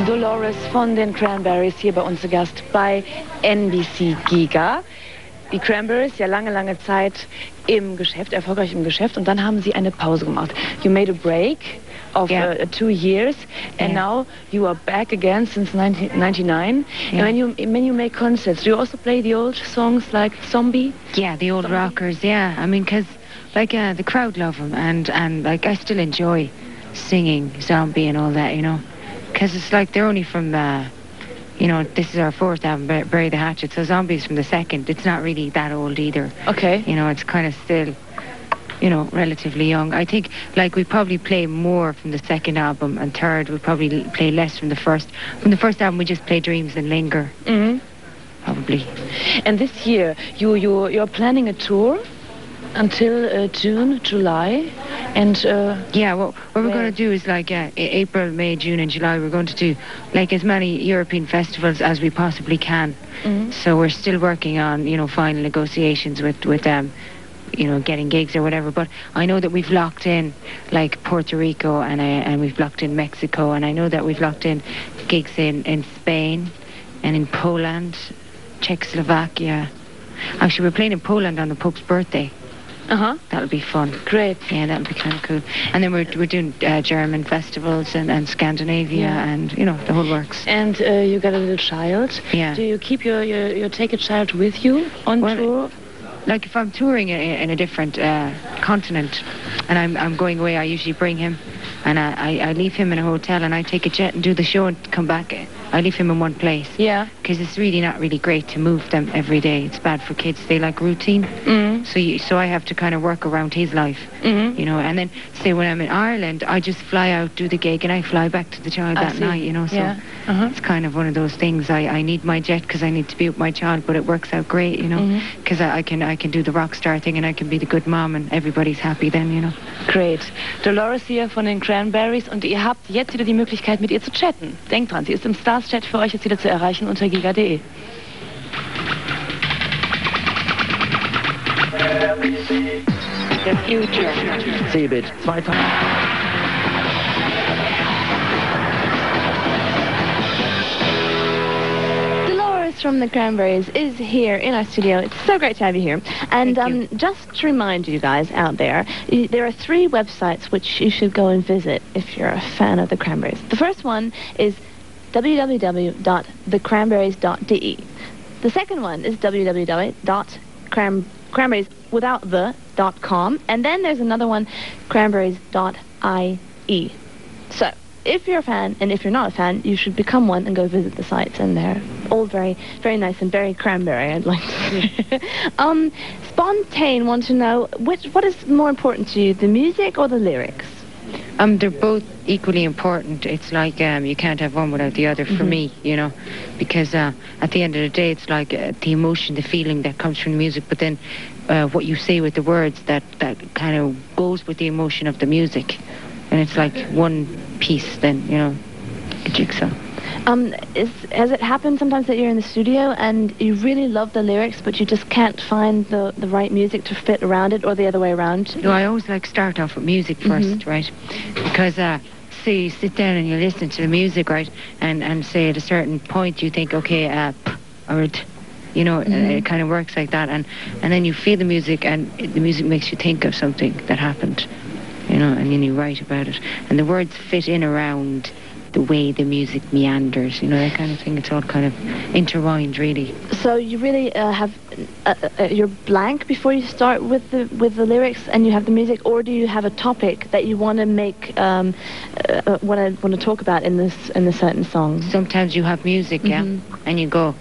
Dolores von den Cranberries hier bei uns zu Gast bei NBC Giga. Die Cranberries ja lange Zeit im Geschäft, erfolgreich im Geschäft, und dann haben sie eine Pause gemacht. You made a break of 2 years, and now you are back again since 1999. And when you make concerts, do you also play the old songs like Zombie? Yeah, the old rockers. Yeah, I mean, because like the crowd love them, and like I still enjoy singing Zombie and all that, you know, because it's like they're only from you know, this is our 4th album, Bury the Hatchet, so Zombie's from the 2nd. It's not really that old either. Okay. You know, it's kind of still, you know, relatively young. I think, like, we probably play more from the 2nd album, and 3rd we probably play less from the 1st. From the 1st album we just play Dreams and Linger. Mm-hmm. Probably. And this year, you're planning a tour until June, July, and yeah, what we're going to do is like April, May, June and July we're going to do like as many European festivals as we possibly can. Mm-hmm. So we're still working on, you know, final negotiations with you know, getting gigs or whatever, but I know that we've locked in like Puerto Rico and we've locked in Mexico, and I know that we've locked in gigs in Spain and in Poland, Czechoslovakia. Actually, we're playing in Poland on the Pope's birthday. That'll be fun. Great. Yeah, that'll be kind of cool. And then we're doing German festivals and Scandinavia and, you know, the whole works. And you got a little child. Yeah. Do you keep your take a child with you on tour? Like if I'm touring in a different continent and I'm going away, I usually bring him, and I leave him in a hotel, and I take a jet and do the show and come back. I leave him in one place. Yeah. Because it's really not really great to move them every day. It's bad for kids. They like routine. Mm-hmm. So I have to kind of work around his life. Mm-hmm. You know, and then say when I'm in Ireland, I just fly out, do the gig, and I fly back to the child that night, you know. So it's kind of one of those things. I need my jet because I need to be with my child, but it works out great, you know, because I can do the rock star thing, and I can be the good mom, and everybody's happy then, you know. Great. Dolores hier von den Cranberries, und ihr habt jetzt wieder die Möglichkeit, mit ihr zu chatten. Denkt dran, sie ist im Stars-Chat für euch jetzt wieder zu erreichen unter giga.de. The future. Cebit 2000. From the Cranberries is here in our studio. It's so great to have you here. And just to remind you guys out there, there are 3 websites which you should go and visit if you're a fan of the Cranberries. The first one is www.thecranberries.de. The second one is www.cranberrieswithoutthe.com. And then there's another one, cranberries.ie. So, if you're a fan, and if you're not a fan, you should become one and go visit the sites, and they're all very, very nice and very cranberry, I'd like to say. Spontaine want to know, what is more important to you, the music or the lyrics? They're both equally important. It's like you can't have one without the other for me, you know, because at the end of the day, it's like the emotion, the feeling that comes from the music, but then what you say with the words that kind of goes with the emotion of the music. And it's like one piece then, you know, a jigsaw. Has it happened sometimes that you're in the studio and you really love the lyrics, but you just can't find the right music to fit around it, or the other way around? No, I always like start off with music first, right? Because say you sit down and you listen to the music, right, and say at a certain point you think, okay, or you know, it kind of works like that, and then you feel the music, and the music makes you think of something that happened. You know, and then you write about it. And the words fit in around the way the music meanders, you know, that kind of thing. It's all kind of intertwined, really. So you really have, you're blank before you start with the lyrics and you have the music, or do you have a topic that you want to make, want to talk about in a certain song? Sometimes you have music, and you go,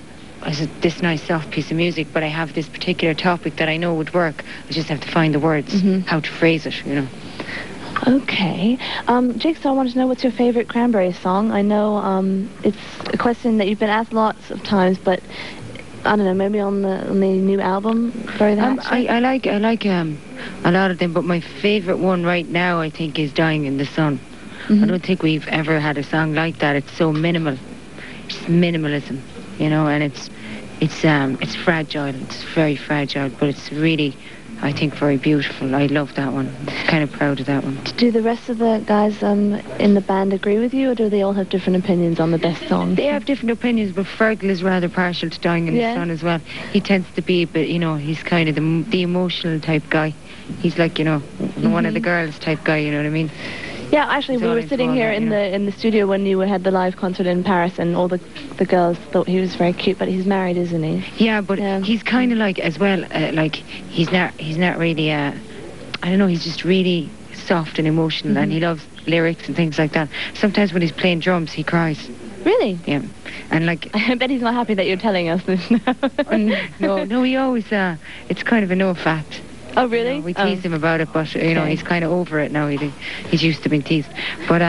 this nice soft piece of music, but I have this particular topic that I know would work. I just have to find the words, how to phrase it, you know. Okay. Jigsaw, I want to know, what's your favorite Cranberry song? I know it's a question that you've been asked lots of times, but I don't know, maybe on the new album, Bury the Hatchet? I like a lot of them, but my favorite one right now, I think, is Dying in the Sun. I don't think we've ever had a song like that. It's so minimal. It's minimalism, you know, and it's fragile. It's very fragile, but it's really I think very beautiful. I love that one. Kind of proud of that one. Do the rest of the guys in the band agree with you, or do they all have different opinions on the best song? They have different opinions, but Fergal is rather partial to Dying in the Sun as well. He tends to be, but you know, he's kind of the emotional type guy. He's like, you know, one of the girls type guy, you know what I mean? Yeah, actually, we were sitting here in the studio when you had the live concert in Paris, and all the girls thought he was very cute, but he's married, isn't he? Yeah, but he's kind of like, as well, like, he's not really, I don't know, he's just really soft and emotional, and he loves lyrics and things like that. Sometimes when he's playing drums, he cries. Really? Yeah. And like... I bet he's not happy that you're telling us this now. no, he always, it's kind of a no fact. Oh, really? You know, we tease him about it, but, you know, he's kind of over it now. He's used to being teased. But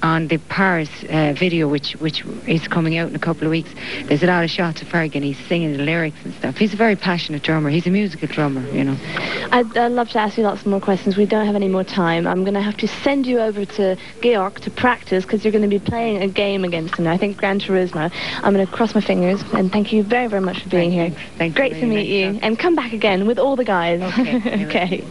on the Paris video, which is coming out in a couple of weeks, there's a lot of shots of Ferg, and he's singing the lyrics and stuff. He's a very passionate drummer. He's a musical drummer, you know. I'd love to ask you lots more questions. We don't have any more time. I'm going to have to send you over to Georg to practice, because you're going to be playing a game against him now. I think Gran Turismo. I'm going to cross my fingers, and thank you very, very much for being here. Thanks. Great to meet you. And come back again with all the guys. Okay. Okay.